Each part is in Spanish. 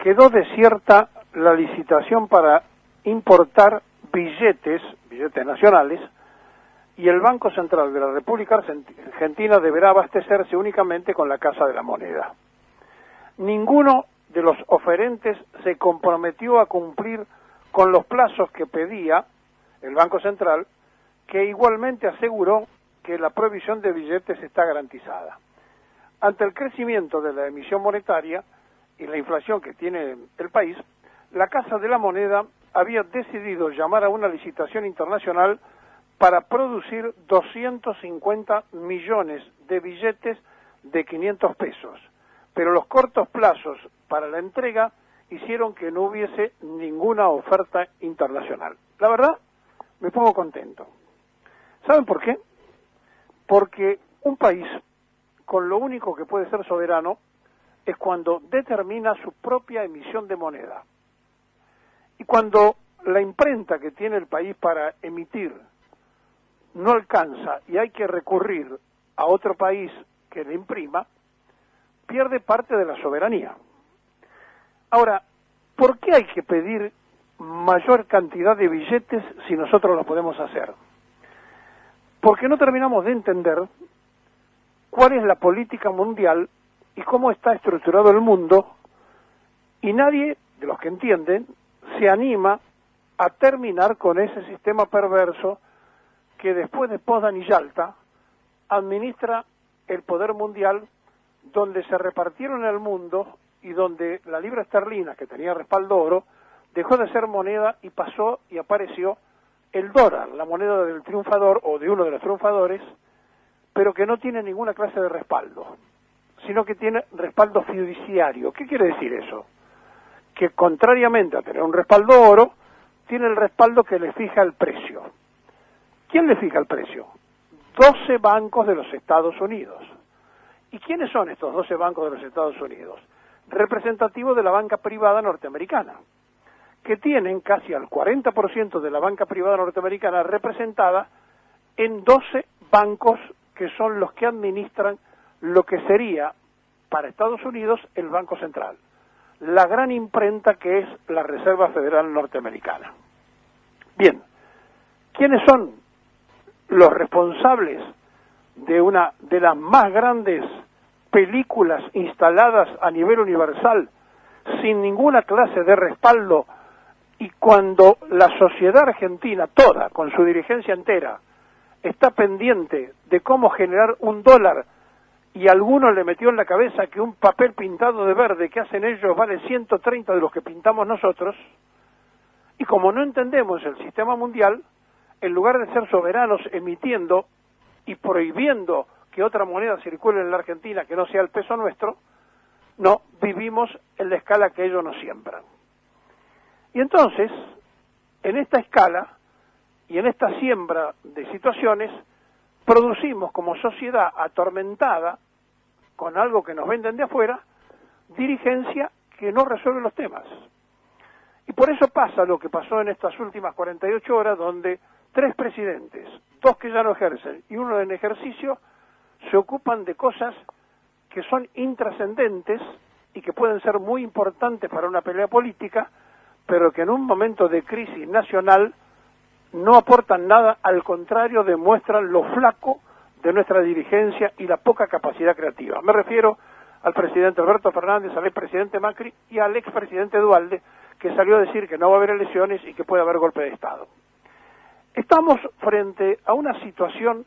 quedó desierta la licitación para importar billetes nacionales, y el Banco Central de la República Argentina deberá abastecerse únicamente con la Casa de la Moneda. Ninguno de los oferentes se comprometió a cumplir con los plazos que pedía el Banco Central, que igualmente aseguró que la provisión de billetes está garantizada. Ante el crecimiento de la emisión monetaria y la inflación que tiene el país, la Casa de la Moneda había decidido llamar a una licitación internacional para producir 250 millones de billetes de 500 pesos, pero los cortos plazos para la entrega hicieron que no hubiese ninguna oferta internacional. La verdad, me pongo contento. ¿Saben por qué? Porque un país con lo único que puede ser soberano es cuando determina su propia emisión de moneda. Y cuando la imprenta que tiene el país para emitir no alcanza y hay que recurrir a otro país que le imprima, pierde parte de la soberanía. Ahora, ¿por qué hay que pedir mayor cantidad de billetes si nosotros lo podemos hacer? Porque no terminamos de entender cuál es la política mundial y cómo está estructurado el mundo, y nadie de los que entienden se anima a terminar con ese sistema perverso que después de Potsdam y Yalta administra el poder mundial, donde se repartieron el mundo y donde la libra esterlina, que tenía respaldo oro, dejó de ser moneda y pasó y apareció el dólar, la moneda del triunfador o de uno de los triunfadores, pero que no tiene ninguna clase de respaldo, sino que tiene respaldo fiduciario. ¿Qué quiere decir eso? Que contrariamente a tener un respaldo oro, tiene el respaldo que le fija el precio. ¿Quién le fija el precio? 12 bancos de los Estados Unidos. ¿Y quiénes son estos 12 bancos de los Estados Unidos? Representativos de la banca privada norteamericana, que tienen casi al 40% de la banca privada norteamericana representada en 12 bancos que son los que administran lo que sería para Estados Unidos el Banco Central, la gran imprenta que es la Reserva Federal Norteamericana. Bien, ¿quiénes son los responsables de una de las más grandes películas instaladas a nivel universal sin ninguna clase de respaldo, y cuando la sociedad argentina toda, con su dirigencia entera, está pendiente de cómo generar un dólar, y alguno le metió en la cabeza que un papel pintado de verde que hacen ellos vale 130 de los que pintamos nosotros, y como no entendemos el sistema mundial, en lugar de ser soberanos emitiendo y prohibiendo que otra moneda circule en la Argentina que no sea el peso nuestro, no, vivimos en la escala que ellos nos siembran. Y entonces, en esta escala y en esta siembra de situaciones, producimos como sociedad atormentada, con algo que nos venden de afuera, dirigencia que no resuelve los temas. Y por eso pasa lo que pasó en estas últimas 48 horas, donde 3 presidentes, 2 que ya no ejercen y uno en ejercicio, se ocupan de cosas que son intrascendentes y que pueden ser muy importantes para una pelea política, pero que en un momento de crisis nacional no aportan nada, al contrario, demuestran lo flaco de nuestra dirigencia y la poca capacidad creativa. Me refiero al presidente Alberto Fernández, al expresidente Macri y al expresidente Duhalde, que salió a decir que no va a haber elecciones y que puede haber golpe de Estado. Estamos frente a una situación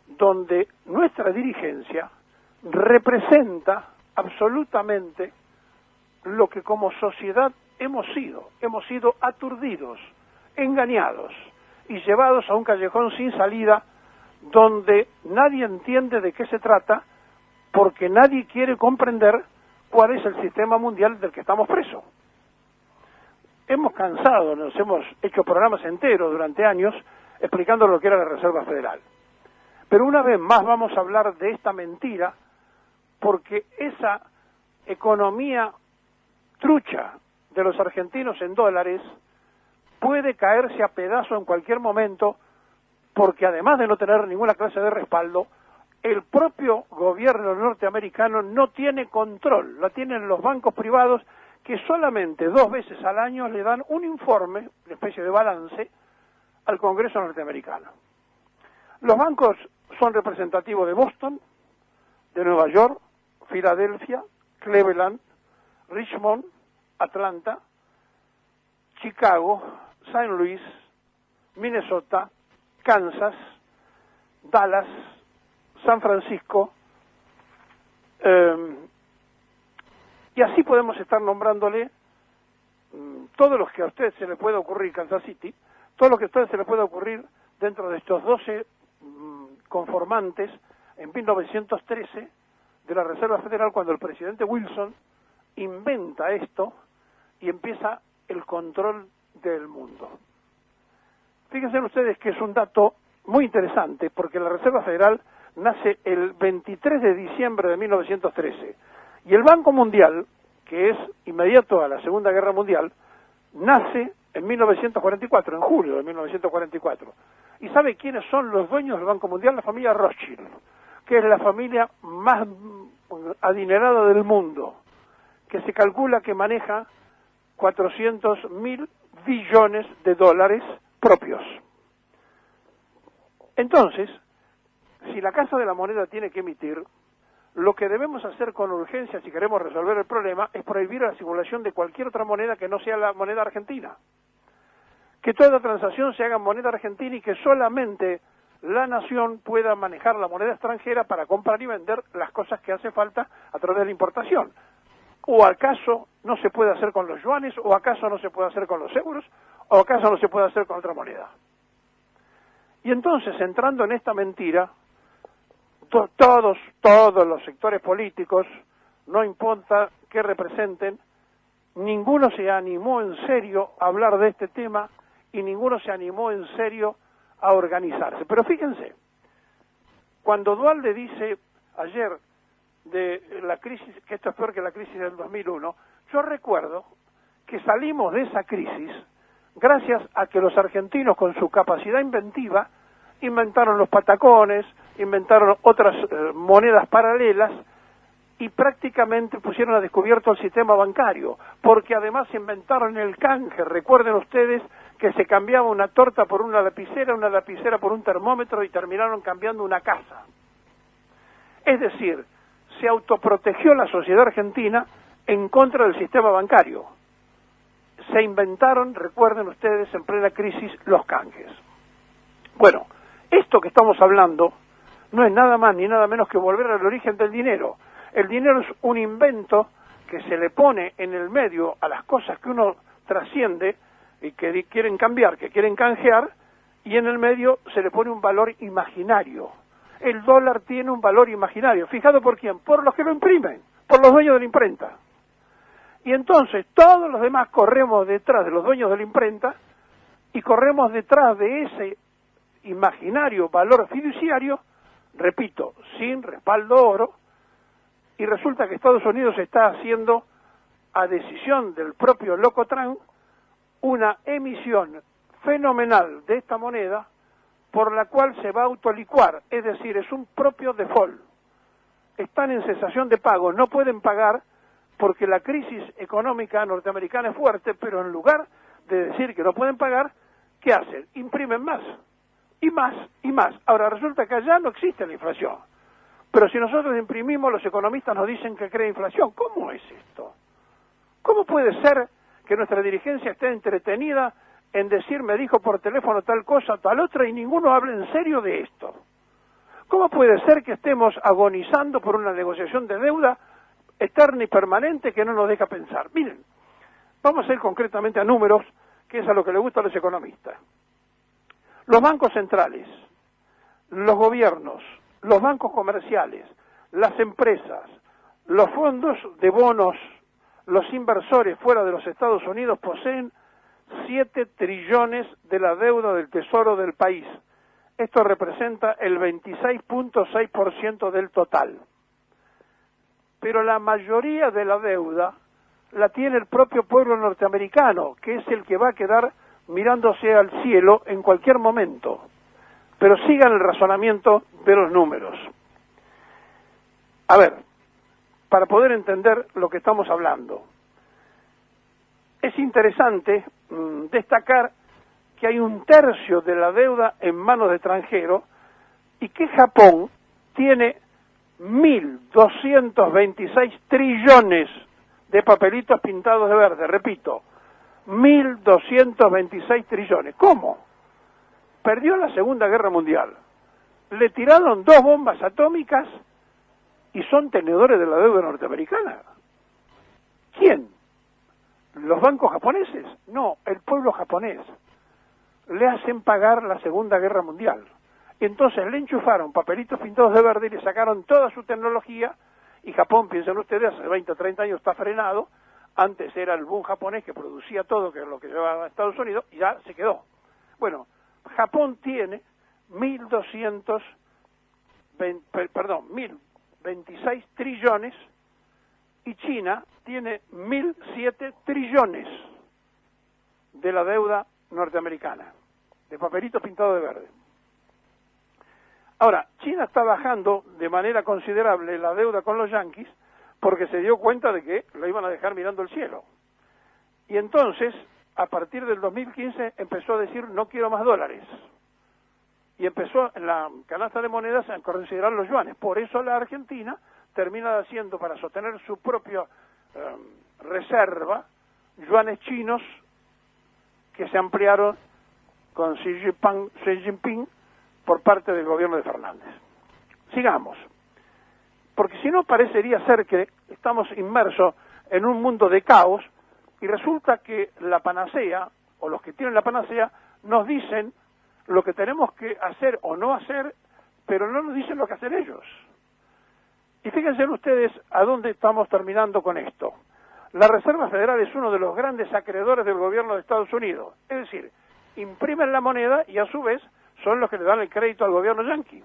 donde nuestra dirigencia representa absolutamente lo que como sociedad hemos sido aturdidos, engañados y llevados a un callejón sin salida, donde nadie entiende de qué se trata, porque nadie quiere comprender cuál es el sistema mundial del que estamos presos. Hemos cansado, nos hemos hecho programas enteros durante años explicando lo que era la Reserva Federal. Pero una vez más vamos a hablar de esta mentira, porque esa economía trucha de los argentinos en dólares puede caerse a pedazos en cualquier momento, porque además de no tener ninguna clase de respaldo, el propio gobierno norteamericano no tiene control, la tienen los bancos privados, que solamente 2 veces al año le dan un informe, una especie de balance, al Congreso norteamericano. Los bancos son representativos de Boston, de Nueva York, Filadelfia, Cleveland, Richmond, Atlanta, Chicago, St. Louis, Minnesota, Kansas, Dallas, San Francisco, y así podemos estar nombrándole todos los que a ustedes se les pueda ocurrir, Kansas City, todo lo que a ustedes se les pueda ocurrir dentro de estos 12 conformantes en 1913 de la Reserva Federal, cuando el presidente Wilson inventa esto y empieza el control del mundo. Fíjense ustedes que es un dato muy interesante, porque la Reserva Federal nace el 23 de diciembre de 1913, y el Banco Mundial, que es inmediato a la Segunda Guerra Mundial, nace en 1944, en julio de 1944. ¿Y sabe quiénes son los dueños del Banco Mundial? La familia Rothschild, que es la familia más adinerada del mundo, que se calcula que maneja 400.000 billones de dólares propios. Entonces, si la Casa de la Moneda tiene que emitir, lo que debemos hacer con urgencia si queremos resolver el problema es prohibir la circulación de cualquier otra moneda que no sea la moneda argentina. Que toda transacción se haga en moneda argentina y que solamente la nación pueda manejar la moneda extranjera para comprar y vender las cosas que hace falta a través de la importación. ¿O acaso no se puede hacer con los yuanes? ¿O acaso no se puede hacer con los euros? ¿O acaso no se puede hacer con otra moneda? Y entonces, entrando en esta mentira, todos los sectores políticos, no importa qué representen, ninguno se animó en serio a hablar de este tema y ninguno se animó en serio a organizarse. Pero fíjense, cuando Duhalde dice ayer de la crisis, que esto es peor que la crisis del 2001, yo recuerdo que salimos de esa crisis gracias a que los argentinos, con su capacidad inventiva, inventaron los patacones, inventaron otras monedas paralelas y prácticamente pusieron a descubierto el sistema bancario, porque además inventaron el canje. Recuerden ustedes que se cambiaba una torta por una lapicera por un termómetro y terminaron cambiando una casa. Es decir, se autoprotegió la sociedad argentina en contra del sistema bancario. Se inventaron, recuerden ustedes, en plena crisis, los canjes. Bueno, esto que estamos hablando no es nada más ni nada menos que volver al origen del dinero. El dinero es un invento que se le pone en el medio a las cosas que uno trasciende y que quieren cambiar, que quieren canjear, y en el medio se le pone un valor imaginario. El dólar tiene un valor imaginario. ¿Fijado por quién? Por los que lo imprimen, por los dueños de la imprenta. Y entonces todos los demás corremos detrás de los dueños de la imprenta y corremos detrás de ese imaginario valor fiduciario, repito, sin respaldo oro, y resulta que Estados Unidos está haciendo, a decisión del propio loco Trump, una emisión fenomenal de esta moneda por la cual se va a autolicuar, es decir, es un propio default. Están en cesación de pago, no pueden pagar porque la crisis económica norteamericana es fuerte, pero en lugar de decir que no pueden pagar, ¿qué hacen? Imprimen más, y más, y más. Ahora resulta que allá no existe la inflación, pero si nosotros imprimimos, los economistas nos dicen que crea inflación. ¿Cómo es esto? ¿Cómo puede ser que nuestra dirigencia esté entretenida en decir, me dijo por teléfono tal cosa, tal otra, y ninguno hable en serio de esto? ¿Cómo puede ser que estemos agonizando por una negociación de deuda eterna y permanente que no nos deja pensar? Miren, vamos a ir concretamente a números, que es a lo que le gusta a los economistas. Los bancos centrales, los gobiernos, los bancos comerciales, las empresas, los fondos de bonos, los inversores fuera de los Estados Unidos poseen 7 trillones de la deuda del tesoro del país. Esto representa el 26.6% del total. Pero la mayoría de la deuda la tiene el propio pueblo norteamericano, que es el que va a quedar mirándose al cielo en cualquier momento. Pero sigan el razonamiento de los números. A ver, para poder entender lo que estamos hablando. es interesante destacar que hay 1/3 de la deuda en manos de extranjeros y que Japón tiene 1.226 trillones de papelitos pintados de verde, repito, 1.226 trillones. ¿Cómo? Perdió la Segunda Guerra Mundial, le tiraron 2 bombas atómicas y son tenedores de la deuda norteamericana. ¿Quién? ¿Los bancos japoneses? No, el pueblo japonés. Le hacen pagar la Segunda Guerra Mundial. Entonces le enchufaron papelitos pintados de verde y le sacaron toda su tecnología, y Japón, piensen ustedes, hace 20 o 30 años está frenado. Antes era el boom japonés que producía todo, que es lo que llevaba a Estados Unidos, y ya se quedó. Bueno, Japón tiene 1.026 trillones, y China tiene 1.007 trillones de la deuda norteamericana, de papelitos pintados de verde. Ahora, China está bajando de manera considerable la deuda con los yanquis porque se dio cuenta de que lo iban a dejar mirando el cielo. Y entonces, a partir del 2015, empezó a decir no quiero más dólares. Y empezó en la canasta de monedas a considerar los yuanes. Por eso la Argentina termina haciendo, para sostener su propia reserva, yuanes chinos que se ampliaron con Xi Jinping por parte del gobierno de Fernández. Sigamos, porque si no parecería ser que estamos inmersos en un mundo de caos y resulta que la panacea, o los que tienen la panacea, nos dicen lo que tenemos que hacer o no hacer, pero no nos dicen lo que hacer ellos. Y fíjense ustedes a dónde estamos terminando con esto. La Reserva Federal es uno de los grandes acreedores del gobierno de Estados Unidos, es decir, imprimen la moneda y a su vez son los que le dan el crédito al gobierno yanqui.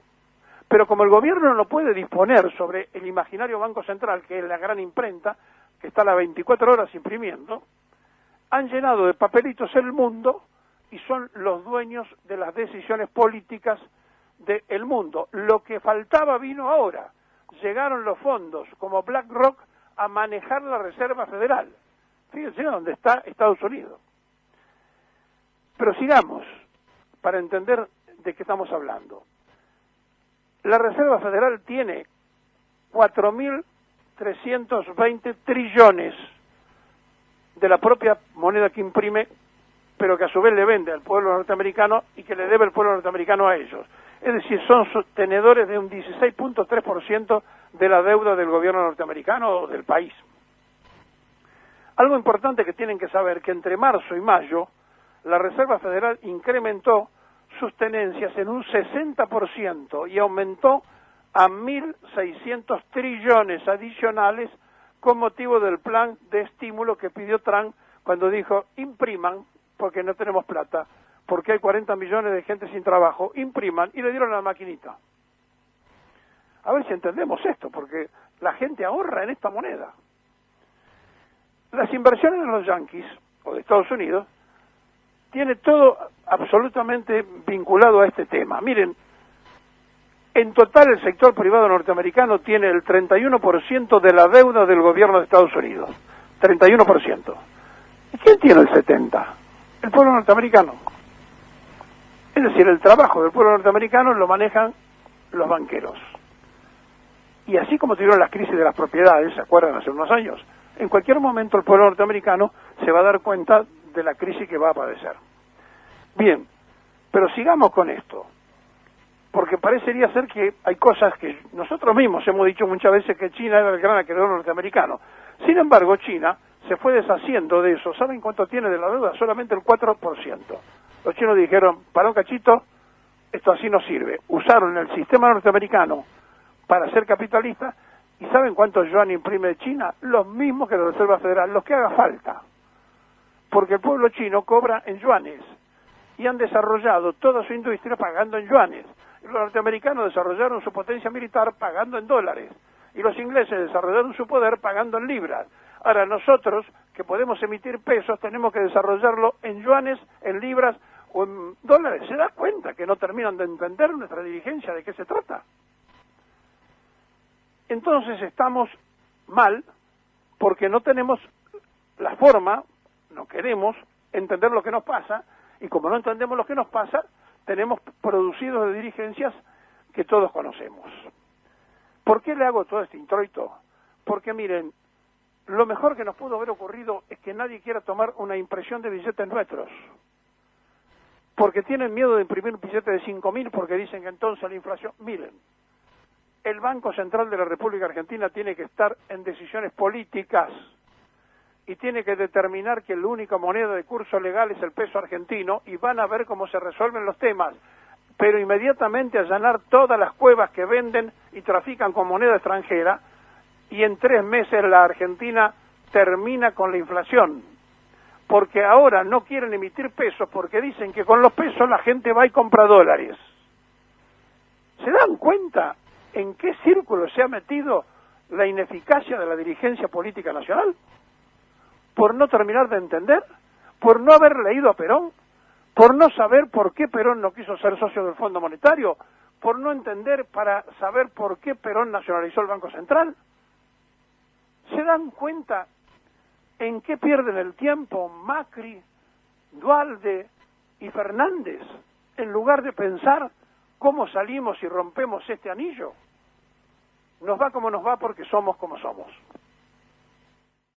Pero como el gobierno no puede disponer sobre el imaginario Banco Central, que es la gran imprenta, que está a las 24 horas imprimiendo, han llenado de papelitos el mundo y son los dueños de las decisiones políticas del mundo. Lo que faltaba vino ahora. Llegaron los fondos como BlackRock a manejar la Reserva Federal. Fíjense dónde está Estados Unidos. Pero sigamos, para entender de qué estamos hablando. La Reserva Federal tiene 4.320 trillones de la propia moneda que imprime, pero que a su vez le vende al pueblo norteamericano y que le debe el pueblo norteamericano a ellos. Es decir, son tenedores de un 16.3% de la deuda del gobierno norteamericano o del país. Algo importante que tienen que saber, que entre marzo y mayo, la Reserva Federal incrementó sus tenencias en un 60% y aumentó a 1.600 trillones adicionales con motivo del plan de estímulo que pidió Trump cuando dijo impriman porque no tenemos plata, porque hay 40 millones de gente sin trabajo, impriman, y le dieron la maquinita. A ver si entendemos esto, porque la gente ahorra en esta moneda. Las inversiones de los yanquis, o de Estados Unidos, tiene todo absolutamente vinculado a este tema. Miren, en total el sector privado norteamericano tiene el 31% de la deuda del gobierno de Estados Unidos. 31%. ¿Y quién tiene el 70%? El pueblo norteamericano. Es decir, el trabajo del pueblo norteamericano lo manejan los banqueros. Y así como tuvieron las crisis de las propiedades, ¿se acuerdan? Hace unos años. En cualquier momento el pueblo norteamericano se va a dar cuenta de la crisis que va a padecer. Bien, pero sigamos con esto, porque parecería ser que hay cosas que nosotros mismos hemos dicho muchas veces que China era el gran acreedor norteamericano. Sin embargo, China se fue deshaciendo de eso. ¿Saben cuánto tiene de la deuda? Solamente el 4%. Los chinos dijeron, para un cachito, esto así no sirve. Usaron el sistema norteamericano para ser capitalistas, y ¿saben cuántos yuan imprime China? Los mismos que la Reserva Federal, los que haga falta. Porque el pueblo chino cobra en yuanes y han desarrollado toda su industria pagando en yuanes. Los norteamericanos desarrollaron su potencia militar pagando en dólares y los ingleses desarrollaron su poder pagando en libras. Ahora nosotros, que podemos emitir pesos, tenemos que desarrollarlo en yuanes, en libras o en dólares. ¿Se da cuenta que no terminan de entender nuestra dirigencia de qué se trata? Entonces estamos mal porque no tenemos la forma no queremos entender lo que nos pasa, y como no entendemos lo que nos pasa, tenemos producidos de dirigencias que todos conocemos. ¿Por qué le hago todo este introito? Porque miren, lo mejor que nos pudo haber ocurrido es que nadie quiera tomar una impresión de billetes nuestros, porque tienen miedo de imprimir un billete de 5.000 porque dicen que entonces la inflación... Miren, el Banco Central de la República Argentina tiene que estar en decisiones políticas y tiene que determinar que la única moneda de curso legal es el peso argentino, y van a ver cómo se resuelven los temas, pero inmediatamente allanar todas las cuevas que venden y trafican con moneda extranjera, y en 3 meses la Argentina termina con la inflación, porque ahora no quieren emitir pesos porque dicen que con los pesos la gente va y compra dólares. ¿Se dan cuenta en qué círculo se ha metido la ineficacia de la dirigencia política nacional? Por no terminar de entender, por no haber leído a Perón, por no saber por qué Perón no quiso ser socio del Fondo Monetario, por no entender para saber por qué Perón nacionalizó el Banco Central. ¿Se dan cuenta en qué pierden el tiempo Macri, Duhalde y Fernández, en lugar de pensar cómo salimos y rompemos este anillo? Nos va como nos va porque somos como somos.